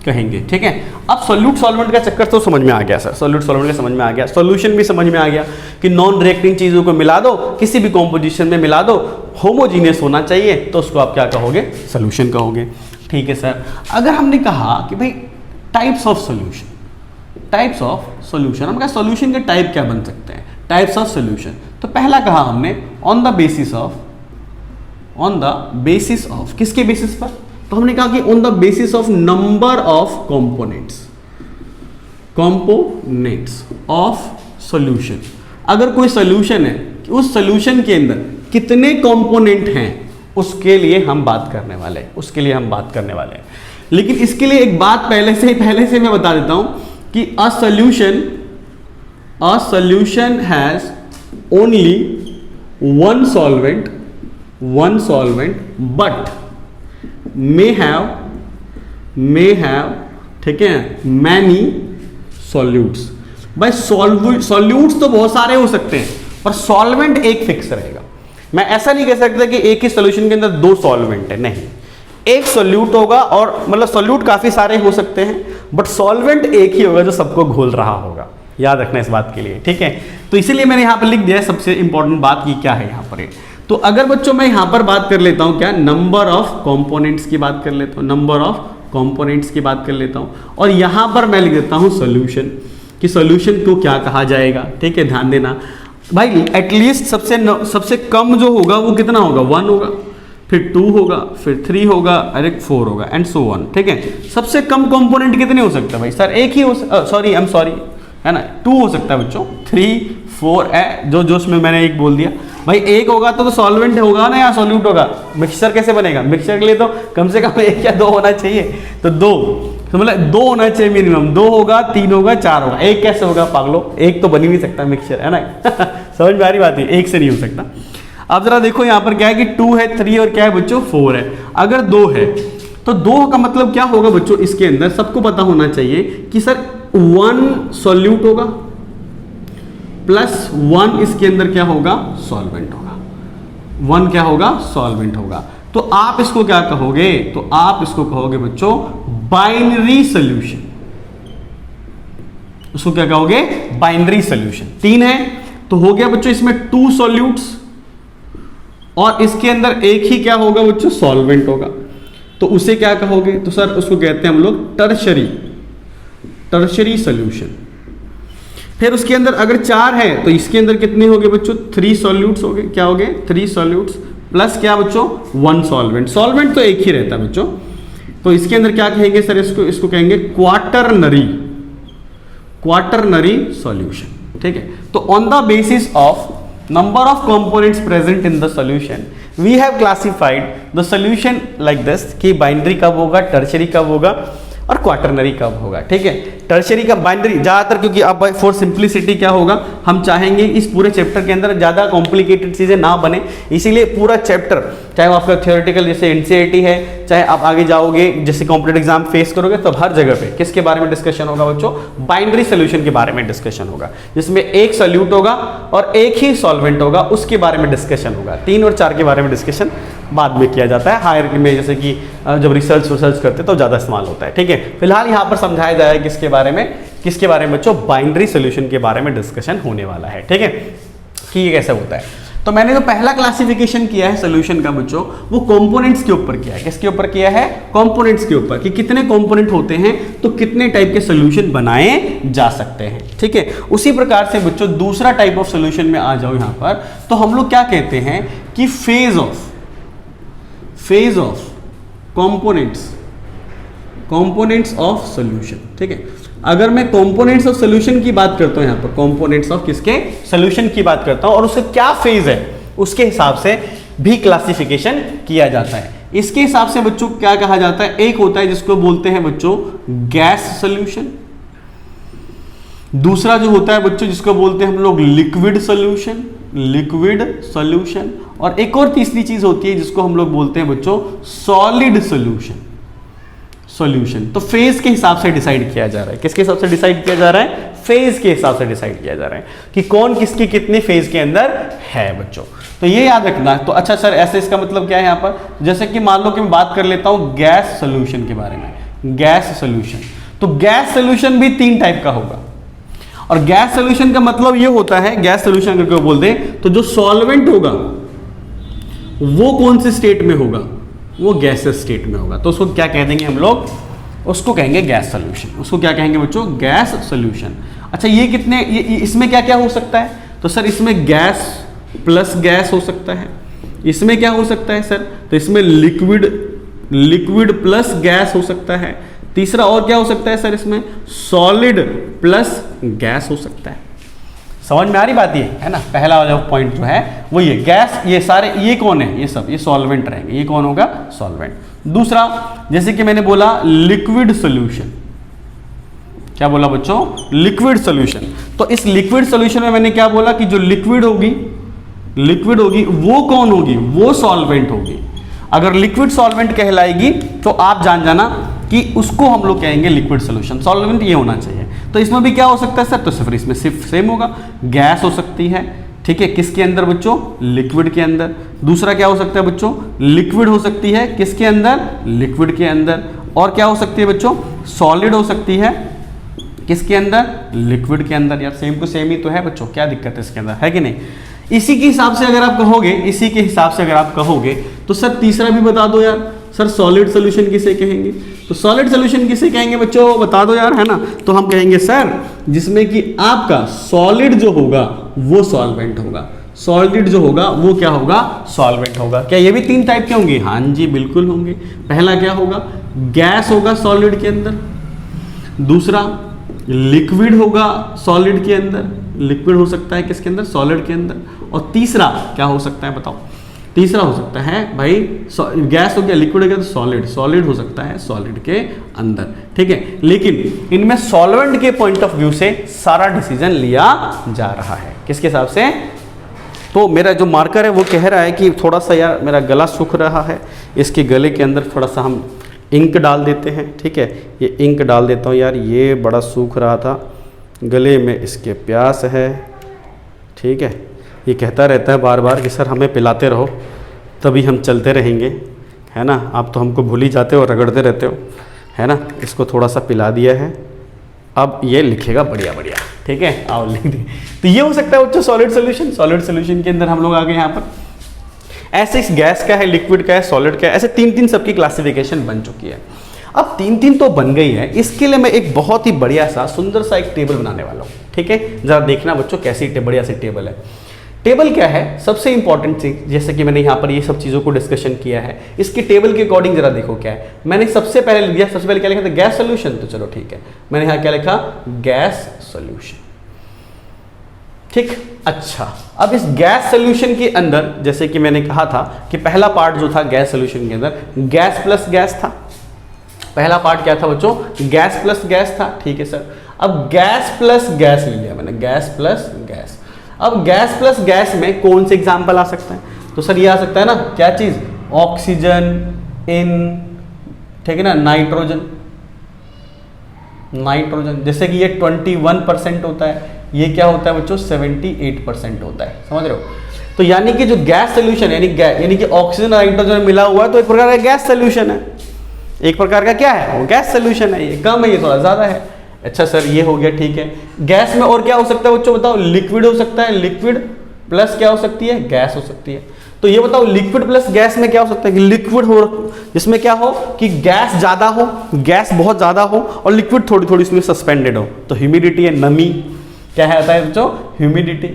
कहेंगे। ठीक है, अब सॉल्यूट सॉल्वेंट का चक्कर तो समझ में आ गया सर, सॉल्यूट सॉल्वेंट का समझ में आ गया, सॉल्यूशन भी समझ में आ गया कि नॉन रिएक्टिंग चीजों को मिला दो, किसी भी कॉम्पोजिशन में मिला दो, होमोजीनियस होना चाहिए, तो उसको आप क्या कहोगे, सॉल्यूशन कहोगे। ठीक है सर, अगर हमने कहा कि भाई types of solution, types of solution, हम कहा सॉल्यूशन के टाइप क्या बन सकते हैं, टाइप्स ऑफ सॉल्यूशन, तो पहला कहा हमने ऑन द बेसिस ऑफ, किसके बेसिस पर, तो हमने कहा कि on the basis of number of components of solution. अगर कोई सॉल्यूशन है कि उस सॉल्यूशन के अंदर कितने कंपोनेंट हैं, उसके लिए हम बात करने वाले हैं, लेकिन इसके लिए एक बात पहले से मैं बता देता हूं कि a solution has only one solvent but may have ठीक है मैनी सॉल्यूट्स। भाई सॉल्यूट्स तो बहुत सारे हो सकते हैं, पर सॉल्वेंट एक फिक्स रहेगा। मैं ऐसा नहीं कह सकता कि एक ही सॉल्यूशन के अंदर दो सॉल्वेंट है, नहीं, एक सॉल्यूट होगा, और मतलब सॉल्यूट काफी सारे हो सकते हैं, बट सॉल्वेंट एक ही होगा जो सबको घोल रहा होगा। याद रखना इस बात के लिए। ठीक है, तो इसीलिए मैंने यहां पर लिख दिया है सबसे इंपॉर्टेंट बात की क्या है यहां पर। तो अगर बच्चों मैं यहां पर बात कर लेता हूं क्या, नंबर ऑफ कंपोनेंट्स की बात कर लेता हूं, और यहां पर मैं लिख देता हूं सॉल्यूशन, कि सॉल्यूशन को क्या कहा जाएगा। ठीक है, ध्यान देना भाई, एटलीस्ट सबसे कम जो होगा वो कितना होगा, 1 होगा, फिर 2 होगा, फिर 3 होगा, और 4 होगा, एंड सो ऑन। ठीक है, सबसे कम कंपोनेंट कितने हो सकते हैं भाई, सर एक ही हो, सॉरी है ना, 2 हो सकता है बच्चों, 3 4 जो जोश में मैंने एक बोल दिया भाई, एक होगा तो सॉल्वेंट होगा ना या सॉल्यूट होगा। मिक्सचर कैसे बनेगा, मिक्सचर के लिए तो कम से कम 1 या 2 होना चाहिए, तो 2, तो मतलब 2 होना चाहिए मिनिमम, 2 होगा, 3 होगा, 4 होगा, 1 कैसे होगा पागलो, 1 तो बन ही नहीं सकता मिक्सचर, है ना समझ में आ रही बात है, 1 से नहीं हो सकता। अब जरा देखो यहाँ पर क्या है कि 2 है, 3 और क्या है बच्चों 4 है। अगर 2 है तो 2 का मतलब क्या होगा बच्चों, इसके अंदर सबको पता होना चाहिए कि सर 1 सॉल्यूट होगा प्लस 1 इसके अंदर क्या होगा, सॉल्वेंट होगा, 1 क्या होगा, सॉल्वेंट होगा। तो आप इसको क्या कहोगे, तो आप इसको कहोगे बच्चों बाइनरी सॉल्यूशन। उसको क्या कहोगे, बाइनरी सॉल्यूशन। 3 है तो हो गया बच्चों इसमें 2 सॉल्यूट्स, और इसके अंदर एक ही क्या होगा बच्चों, सॉल्वेंट होगा, तो उसे क्या कहोगे, तो सर उसको कहते हैं हम लोग टर्शरी सॉल्यूशन। फिर उसके अंदर अगर 4 है तो इसके अंदर कितने हो गए बच्चों, 3 सॉल्यूट्स हो गए, क्या हो गए, 3 सॉल्यूट्स प्लस क्या बच्चों, 1 सॉल्वेंट। सॉल्वेंट तो एक ही रहता है बच्चों, तो इसके अंदर क्या कहेंगे सर, इसको कहेंगे क्वाटरनरी सॉल्यूशन। ठीक है, तो on the basis of number of components present in the solution we have classified the solution like this कि बाइनरी कब होगा, टर्शरी कब होगा और क्वाटरनरी कब होगा। ठीक है, टर्शरी का बाइनरी ज़्यादातर, क्योंकि अब फॉर सिंप्लिसिटी क्या होगा, हम चाहेंगे इस पूरे चैप्टर के अंदर ज़्यादा कॉम्प्लिकेटेड चीज़ें ना बने, इसीलिए पूरा चैप्टर, चाहे वो आपका थियोरेटिकल जैसे एनसीईआरटी है, चाहे आप आगे जाओगे जैसे कॉम्पिटेटिव एग्जाम फेस करोगे, तो हर जगह पे किसके बारे में डिस्कशन होगा बच्चों, बाइनरी सोल्यूशन के बारे में डिस्कशन होगा, जिसमें एक सॉल्यूट होगा और एक ही सॉल्वेंट होगा, उसके बारे में डिस्कशन होगा। 3 और 4 के बारे में डिस्कशन बाद में किया जाता है, हायर में जैसे कि जब रिसर्च करते तो ज़्यादा इस्तेमाल होता है। ठीक है, फिलहाल यहाँ पर समझाया जाएगा किसके बारे में बच्चों, बाइनरी सोल्यूशन के बारे में डिस्कशन होने वाला है। ठीक है, कि ये कैसे होता है। तो मैंने जो पहला क्लासिफिकेशन किया है सोल्यूशन का बच्चों, वो कंपोनेंट्स के ऊपर किया है। किसके ऊपर किया है, कंपोनेंट्स के ऊपर, कि कितने कंपोनेंट होते हैं तो कितने टाइप के सोल्यूशन बनाए जा सकते हैं। ठीक है, उसी प्रकार से बच्चों दूसरा टाइप ऑफ सोल्यूशन में आ जाओ यहाँ पर, तो हम लोग क्या कहते हैं कि phase of components of solution. ठीक है, अगर मैं कंपोनेंट्स ऑफ सोल्यूशन की बात करता हूं, यहाँ पर कंपोनेंट्स ऑफ किसके, सोल्यूशन की बात करता हूं, और उसका क्या फेज है, उसके हिसाब से भी क्लासिफिकेशन किया जाता है। इसके हिसाब से बच्चों क्या कहा जाता है, एक होता है जिसको बोलते हैं बच्चों गैस सॉल्यूशन, दूसरा जो होता है बच्चों जिसको बोलते हैं हम लोग लिक्विड सॉल्यूशन, लिक्विड सॉल्यूशन, और एक और तीसरी चीज होती है जिसको हम लोग बोलते हैं बच्चों सॉलिड सॉल्यूशन, सॉल्यूशन। तो फेज के हिसाब से डिसाइड किया जा रहा है, किसके हिसाब से डिसाइड किया जा रहा है, फेज के हिसाब से डिसाइड किया जा रहा है कि कौन किसके कितने फेज के अंदर है बच्चों। तो ये याद रखना। तो अच्छा सर ऐसे इसका मतलब क्या है यहाँ पर, जैसे कि मान लो कि मैं बात कर लेता हूं गैस सॉल्यूशन के बारे में, गैस सॉल्यूशन। तो गैस सॉल्यूशन भी 3 टाइप का होगा, और गैस सॉल्यूशन का मतलब ये होता है, गैस सॉल्यूशन अगर कोई बोल दे तो जो सॉल्वेंट होगा वो कौन से स्टेट में होगा, वो गैसेस स्टेट में होगा। तो उसको क्या कह देंगे हम लोग, उसको कहेंगे गैस सॉल्यूशन। उसको क्या कहेंगे बच्चों, गैस सॉल्यूशन। अच्छा ये कितने, ये इसमें क्या क्या हो सकता है, तो सर इसमें गैस प्लस गैस हो सकता है। इसमें क्या हो सकता है सर, तो इसमें लिक्विड प्लस गैस हो सकता है। तीसरा और क्या हो सकता है सर, इसमें सॉलिड प्लस गैस हो सकता है। समझ में आ रही बात ये है ना। पहला वाला पॉइंट जो है वो ये गैस, ये सारे ये कौन है, ये सब ये सॉल्वेंट रहेंगे। ये कौन होगा, सॉल्वेंट। दूसरा जैसे कि मैंने बोला लिक्विड सॉल्यूशन, क्या बोला बच्चों, लिक्विड सॉल्यूशन। तो इस लिक्विड सॉल्यूशन में मैंने क्या बोला कि जो लिक्विड होगी वो कौन होगी, वो सॉल्वेंट होगी। अगर लिक्विड सॉल्वेंट कहलाएगी तो आप जान जाना कि उसको हम लोग कहेंगे लिक्विड सॉल्यूशन। सॉल्वेंट ये होना चाहिए। तो इसमें भी क्या हो सकता है सर, तो सिर्फ इसमें सिर्फ सेम होगा, गैस हो सकती है, ठीक है, किसके अंदर बच्चों, लिक्विड के अंदर। दूसरा क्या हो सकता है बच्चों, लिक्विड हो सकती है किसके अंदर, लिक्विड के अंदर। और क्या हो सकती है बच्चों, सॉलिड हो सकती है किसके अंदर, लिक्विड के अंदर। यार सेम टू सेम ही तो है बच्चों, क्या दिक्कत है इसके अंदर, है कि नहीं। इसी के हिसाब से अगर आप कहोगे, इसी के हिसाब से अगर आप कहोगे तो सर तीसरा भी बता दो यार, सर सॉलिड सॉल्यूशन किसे कहेंगे। तो सॉलिड सॉल्यूशन किसे कहेंगे बच्चों, बता दो यार, है ना। तो हम कहेंगे सर जिसमें कि आपका सॉलिड जो होगा वो सॉल्वेंट होगा, सॉलिड जो होगा वो क्या होगा, सॉल्वेंट होगा। क्या ये भी 3 टाइप के होंगे, हाँ जी बिल्कुल होंगे। पहला क्या होगा, गैस होगा सॉलिड के अंदर। दूसरा लिक्विड होगा सॉलिड के अंदर, लिक्विड हो सकता है किसके अंदर, सॉलिड के अंदर। और तीसरा क्या हो सकता है बताओ, तीसरा हो सकता है भाई गैस हो गया, लिक्विड हो गया तो सॉलिड हो सकता है सॉलिड के अंदर, ठीक है। लेकिन इनमें सॉल्वेंट के पॉइंट ऑफ व्यू से सारा डिसीजन लिया जा रहा है, किसके हिसाब से। तो मेरा जो मार्कर है वो कह रहा है कि थोड़ा सा यार मेरा गला सूख रहा है, इसके गले के अंदर थोड़ा सा हम इंक डाल देते हैं, ठीक है। ये इंक डाल देता हूँ यार, ये बड़ा सूख रहा था, गले में इसके प्यास है, ठीक है। ये कहता रहता है बार बार कि सर हमें पिलाते रहो तभी हम चलते रहेंगे, है ना। आप तो हमको भूल ही जाते हो, रगड़ते रहते हो, है ना। इसको थोड़ा सा पिला दिया है, अब ये लिखेगा बढ़िया बढ़िया, ठीक है। आओ लिख दे। तो ये हो सकता है बच्चों सॉलिड सॉल्यूशन। सॉलिड सॉल्यूशन के अंदर हम लोग आ गए यहाँ पर। ऐसे इस गैस का है, लिक्विड का है, सॉलिड का है, ऐसे 3-3 सबकी क्लासिफिकेशन बन चुकी है। अब 3-3 तो बन गई है, इसके लिए मैं एक बहुत ही बढ़िया सा सुंदर सा एक टेबल बनाने वाला हूँ, ठीक है। जरा देखना बच्चों कैसी बढ़िया सी टेबल है। टेबल क्या है, सबसे इंपॉर्टेंट चीज, जैसे कि मैंने यहाँ पर ये सब चीज़ों को डिस्कशन किया है, इसके टेबल के अकॉर्डिंग जरा देखो क्या है। मैंने सबसे पहले लिया, सबसे पहले क्या लिखा था, गैस सॉल्यूशन। तो चलो ठीक है, मैंने यहाँ क्या लिखा, गैस सॉल्यूशन, ठीक। अच्छा अब इस गैस सॉल्यूशन के अंदर जैसे कि मैंने कहा था कि पहला पार्ट जो था गैस सॉल्यूशन के अंदर गैस प्लस गैस था। पहला पार्ट क्या था बच्चों, गैस प्लस गैस था, ठीक है सर। अब गैस प्लस गैस ले लिया मैंने, गैस प्लस गैस। अब गैस प्लस गैस में कौन से एग्जाम्पल आ सकता है, तो सर ये आ सकता है ना, क्या चीज, ऑक्सीजन इन, ठीक है ना, नाइट्रोजन, नाइट्रोजन। जैसे कि ये 21% होता है, ये क्या होता है बच्चों, 78% होता है, समझ रहे हो। तो यानी कि जो गैस सोल्यूशन यानी कि ऑक्सीजन और नाइट्रोजन मिला हुआ है तो एक प्रकार का गैस सोल्यूशन है, एक प्रकार का क्या है, वो गैस सोल्यूशन है। ये कम है, ये थोड़ा ज्यादा है। अच्छा सर ये हो गया, ठीक है। गैस में और क्या हो सकता है बच्चों बताओ, लिक्विड हो सकता है, लिक्विड प्लस क्या हो सकती है, गैस हो सकती है। तो ये बताओ लिक्विड प्लस गैस में क्या हो सकता है कि लिक्विड हो, जिसमें क्या हो कि गैस ज्यादा हो, गैस बहुत ज्यादा हो, और लिक्विड थोड़ी थोड़ी इसमें सस्पेंडेड हो। तो ह्यूमिडिटी है, नमी, क्या है आता है बच्चों, humidity,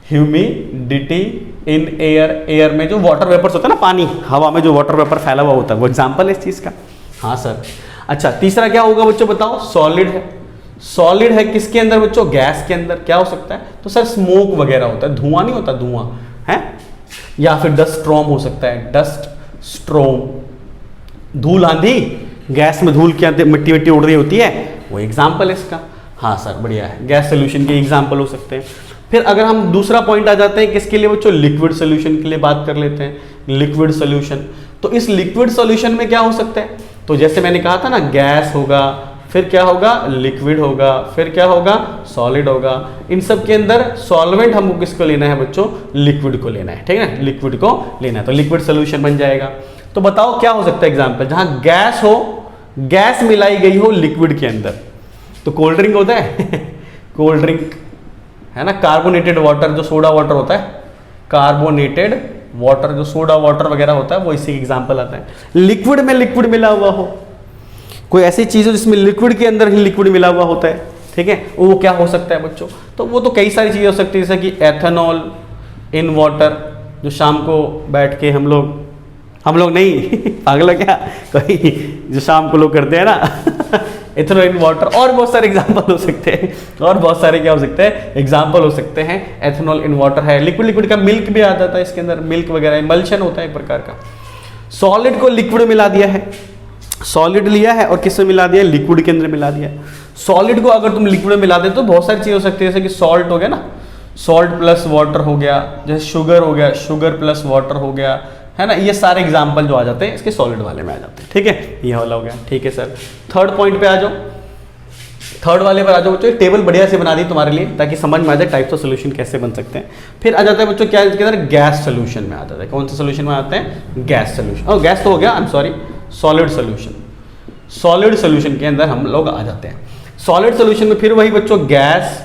humidity in air. Air में जो वाटर वेपर्स होता है ना, पानी, हवा में जो वाटर वेपर फैला हुआ होता है, वो एग्जाम्पल है इस चीज का। हाँ सर। अच्छा तीसरा क्या होगा बच्चों बताओ, सॉलिड है। सॉलिड है किसके अंदर बच्चों, गैस के अंदर। क्या हो सकता है, तो सर स्मोक वगैरह होता है, धुआं नहीं होता, धुआं है, या फिर डस्ट स्ट्रॉम हो सकता है, डस्ट स्ट्रॉम, धूल आंधी, गैस में धूल के आते मिट्टी मिट्टी उड़ रही होती है, वो एग्जाम्पल है इसका। हाँ सर बढ़िया है, गैस सोल्यूशन के एग्जाम्पल हो सकते हैं। फिर अगर हम दूसरा पॉइंट आ जाते हैं किसके लिए बच्चों, लिक्विड सोल्यूशन के लिए बात कर लेते हैं, लिक्विड सोल्यूशन। तो इस लिक्विड सोल्यूशन में क्या हो सकता है, तो जैसे मैंने कहा था ना, गैस होगा, फिर क्या होगा, लिक्विड होगा, फिर क्या होगा, सॉलिड होगा। इन सब के अंदर सॉल्वेंट हमको किसको लेना है बच्चों, लिक्विड को लेना है, ठीक है ना, लिक्विड को लेना है, तो लिक्विड सोल्यूशन बन जाएगा। तो बताओ क्या हो सकता है एग्जाम्पल, जहां गैस हो, गैस मिलाई गई हो लिक्विड के अंदर, तो कोल्ड ड्रिंक होता है कोल्ड ड्रिंक है ना, कार्बोनेटेड वाटर जो सोडा वाटर होता है, कार्बोनेटेड वाटर जो सोडा वाटर वगैरह होता है, वो इसी एग्जाम्पल आता है। लिक्विड में लिक्विड मिला हुआ हो, कोई ऐसी चीज हो जिसमें लिक्विड के अंदर ही लिक्विड मिला हुआ होता है, ठीक है, वो क्या हो सकता है बच्चों, तो वो तो कई सारी चीजें हो सकती है, जैसे कि एथेनॉल इन वाटर, जो शाम को बैठ के हम लोग नहीं पागल हो क्या, कोई जो शाम को लोग करते हैं ना इथेनॉल इन वाटर, और बहुत सारे एग्जाम्पल हो सकते हैं, और बहुत सारे क्या हो सकते हैं एग्जाम्पल हो सकते हैं। एथेनॉल इन वाटर है, लिक्विड का मिल्क भी आ जाता है इसके अंदर, मिल्क वगैरह इमल्शन होता है एक प्रकार का। सॉलिड को लिक्विड मिला दिया है, सॉलिड लिया है और किसमें मिला दिया, लिक्विड के अंदर मिला दिया। सॉलिड को अगर तुम लिक्विड में मिला दे तो बहुत सारी चीज़ हो सकती है, जैसे कि सॉल्ट हो गया ना, सॉल्ट प्लस वाटर हो गया, जैसे शुगर हो गया, शुगर प्लस वाटर हो गया, है ना, ये सारे एग्जाम्पल जो आ जाते हैं इसके सॉलिड वाले में आ जाते हैं, ठीक है, ये वाला हो गया, ठीक है सर। थर्ड पॉइंट पे आ जाओ, थर्ड वाले पर आ जाओ बच्चों, टेबल बढ़िया से बना दी तुम्हारे लिए ताकि समझ में आ जाए टाइप्स ऑफ सोल्यूशन कैसे बन सकते हैं। फिर आ जाता है बच्चों क्या इसके अंदर, गैस सोल्यूशन में आ जाता है, कौन से सोल्यूशन में आते हैं, गैस सोल्यूशन, और गैस तो हो गया, I am sorry, solid solution, solid solution के अंदर हम लोग आ जाते हैं। सॉलिड सोल्यूशन में फिर वही बच्चों गैस,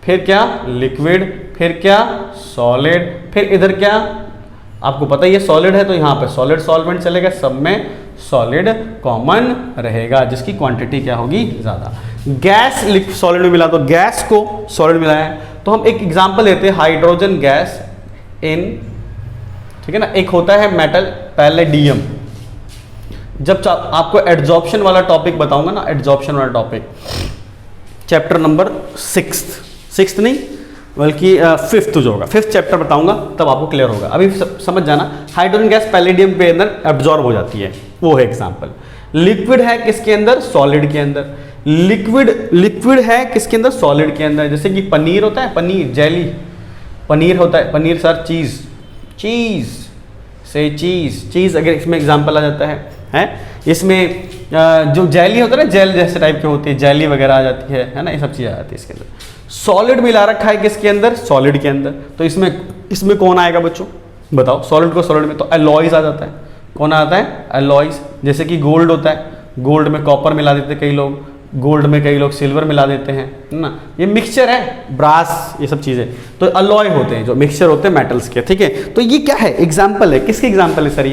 फिर क्या लिक्विड, फिर क्या सॉलिड, फिर इधर क्या आपको पता ही है सॉलिड है तो यहाँ पे सॉलिड सॉल्वेंट चलेगा, सब में सॉलिड कॉमन रहेगा जिसकी क्वांटिटी क्या होगी ज़्यादा। गैस सॉलिड में मिला तो गैस को सॉलिड मिलाया है, तो हम एक एग्जांपल लेते हैं, हाइड्रोजन गैस इन, ठीक है ना, एक होता है मेटल पैलेडियम। जब आपको एड्जॉर्प्शन वाला टॉपिक बताऊंगा ना, एड्जॉर्प्शन वाला टॉपिक चैप्टर नंबर 6 नहीं बल्कि 5th जो होगा, 5th चैप्टर बताऊंगा तब आपको क्लियर होगा। अभी समझ जाना, हाइड्रोजन गैस पैलेडियम के अंदर एब्जॉर्ब हो जाती है, वो है एग्जांपल। लिक्विड है किसके अंदर, सॉलिड के अंदर। लिक्विड है किसके अंदर, सॉलिड के अंदर। जैसे कि पनीर होता है, पनीर जेली, पनीर होता है, पनीर सर चीज से चीज अगर इसमें एग्जांपल आ जाता है इसमें जो जेली होता है ना, जेल जैसे टाइप के होती है, जेली वगैरह आ जाती है ना, ये सब चीज़ें आ जाती है इसके अंदर। सॉलिड मिला रखा है किसके अंदर, सॉलिड के अंदर, तो इसमें कौन आएगा बच्चों बताओ, सॉलिड को सॉलिड में तो एलॉयज आ जाता है। कौन आता है, एलॉयज। जैसे कि गोल्ड होता है, गोल्ड में कॉपर मिला देते हैं कई लोग, गोल्ड में कई लोग सिल्वर मिला देते हैं, है ना, ये मिक्सचर है, ब्रास, ये सब चीज़ें तो अलॉय होते हैं, जो मिक्सचर होते हैं मेटल्स के, ठीक है। तो ये क्या है, एग्जाम्पल है, किसके एग्जाम्पल है सर,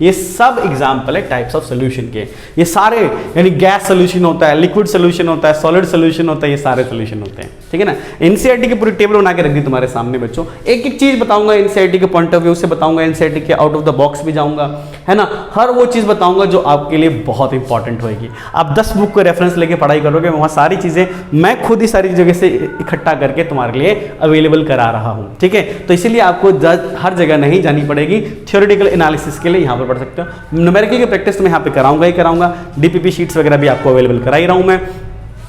ये सब एग्जाम्पल है टाइप्स ऑफ सोल्यूशन के। ये सारे यानी गैस सोल्यूशन होता है, लिक्विड सोल्यूशन होता है, सॉलिड सोल्यूशन होता है, ये सारे सोल्यूशन होते हैं, ठीक है ना। एनसीईआरटी की पूरी टेबल बना के रख दी तुम्हारे सामने बच्चों, एक एक चीज बताऊंगा एनसीईआरटी के पॉइंट ऑफ व्यू से, बताऊंगा एनसीईआरटी के आउट ऑफ द बॉक्स भी जाऊंगा, है ना, हर वो चीज बताऊंगा जो आपके लिए बहुत इंपॉर्टेंट होगी। आप 10 बुक को रेफरेंस लेके पढ़ाई करोगे, वहां सारी चीजें मैं खुद ही सारी जगह से इकट्ठा करके तुम्हारे लिए अवेलेबल करा रहा हूं, ठीक है। तो इसीलिए आपको हर जगह नहीं जानी पड़ेगी, थ्योरेटिकल एनालिसिस के लिए यहां पर पढ़ सकते हो। न्यूमेरिकल की प्रैक्टिस में यहाँ पे कराऊंगा ही कराऊंगा, डीपीपी शीट्स वगैरह भी आपको अवेलेबल करा ही रहा हूं मैं।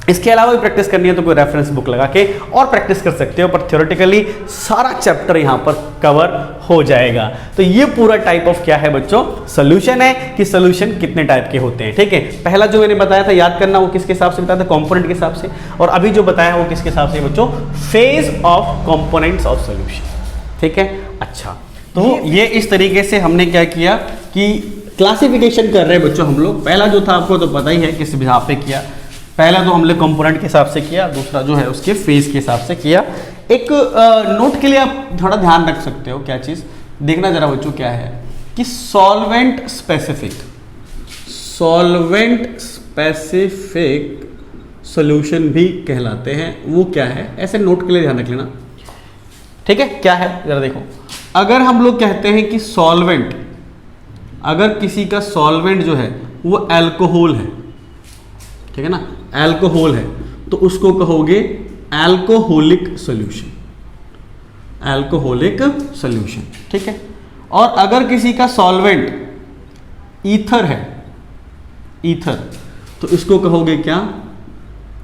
इसके अलावा भी प्रैक्टिस करनी है तो कोई रेफरेंस बुक लगा के और प्रैक्टिस कर सकते हो, पर थ्योरेटिकली सारा चैप्टर यहाँ पर कवर हो जाएगा। तो ये पूरा टाइप ऑफ क्या है बच्चों, सोल्यूशन है, कि सोल्यूशन कितने टाइप के होते हैं, ठीक है। पहला जो मैंने बताया था याद करना, वो किसके हिसाब से बताया था, कंपोनेंट के हिसाब से, और अभी जो बताया वो किसके हिसाब से बच्चों, phase of components of solution, ठीक है। अच्छा, तो ये इस तरीके से हमने क्या किया कि क्लासिफिकेशन कर रहे हैं बच्चों हम लोग। पहला जो था आपको तो पता ही है किस हिसाब पे किया, पहला तो हमने कंपोनेंट के हिसाब से किया, दूसरा जो है उसके फेज के हिसाब से किया। एक नोट के लिए आप थोड़ा ध्यान रख सकते हो, क्या चीज़ देखना जरा बच्चों, क्या है कि सॉल्वेंट स्पेसिफिक सॉल्यूशन भी कहलाते हैं। वो क्या है, ऐसे नोट के लिए ध्यान रख लेना, ठीक है। क्या है जरा देखो, अगर हम लोग कहते हैं कि सॉल्वेंट, अगर किसी का सॉल्वेंट जो है वो अल्कोहल है, ठीक है ना, अल्कोहल है, तो उसको कहोगे अल्कोहलिक सॉल्यूशन, अल्कोहलिक सॉल्यूशन, ठीक है। और अगर किसी का सॉल्वेंट ईथर है, ईथर, तो इसको कहोगे क्या?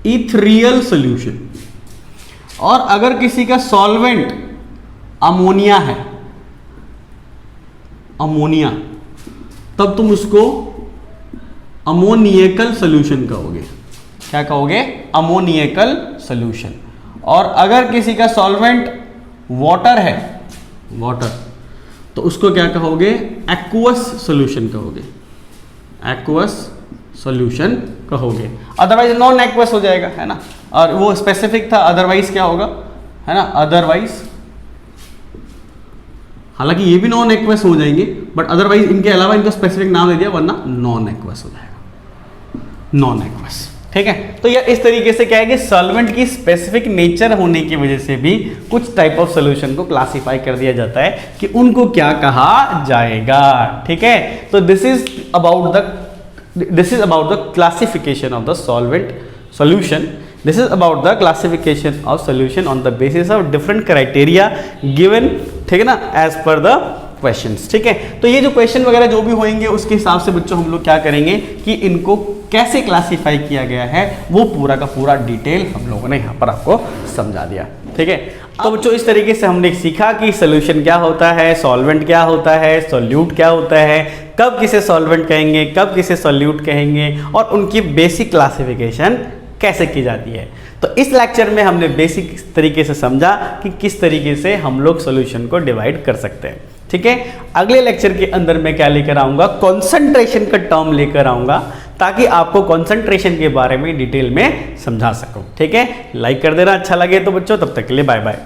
इथरियल सॉल्यूशन। और अगर किसी का सॉल्वेंट अमोनिया है, अमोनिया, तब तुम उसको अमोनिएकल सॉल्यूशन कहोगे। क्या कहोगे? अमोनिएकल सॉल्यूशन। और अगर किसी का सॉल्वेंट वाटर है, वाटर, तो उसको क्या कहोगे? एक्वस सॉल्यूशन कहोगे, एक्वस सॉल्यूशन कहोगे। अदरवाइज नॉन एक्वस हो जाएगा, है ना। और वो स्पेसिफिक था, अदरवाइज क्या होगा, है ना, अदरवाइज। हालांकि ये भी नॉन एक्वस हो जाएंगे, बट अदरवाइज इनके अलावा इनको स्पेसिफिक नाम दे दिया, वरना नॉन एक्वस हो जाएगा, नॉन एक्वस। ठीक है, तो ये इस तरीके से क्या है कि सॉल्वेंट की स्पेसिफिक नेचर होने की वजह से भी कुछ टाइप ऑफ सॉल्यूशन को क्लासिफाई कर दिया जाता है कि उनको क्या कहा जाएगा। ठीक है, तो this is about the classification of the solvent solution. This is about the classification of solution on the basis of different criteria given, ठीक है ना, as per the questions। ठीक है, तो ये जो क्वेश्चन वगैरह जो भी होंगे उसके हिसाब से बच्चों हम लोग क्या करेंगे कि इनको कैसे क्लासिफाई किया गया है वो पूरा का पूरा डिटेल हम लोगों ने यहाँ पर आपको समझा दिया। ठीक है, तो बच्चों इस तरीके से हमने सीखा कि सोल्यूशन क्या होता है, सॉल्वेंट क्या होता है, सोल्यूट क्या होता है, कब किसे सॉल्वेंट कहेंगे, कब किसे सोल्यूट कहेंगे, और उनकी बेसिक क्लासिफिकेशन कैसे की जाती है। तो इस लेक्चर में हमने बेसिक तरीके से समझा कि किस तरीके से हम लोग सॉल्यूशन को डिवाइड कर सकते हैं। ठीक है, अगले लेक्चर के अंदर मैं क्या लेकर आऊंगा? कंसंट्रेशन का टर्म लेकर आऊंगा, ताकि आपको कंसंट्रेशन के बारे में डिटेल में समझा सकूं। ठीक है, लाइक कर देना अच्छा लगे तो बच्चों, तब तक के लिए बाय बाय।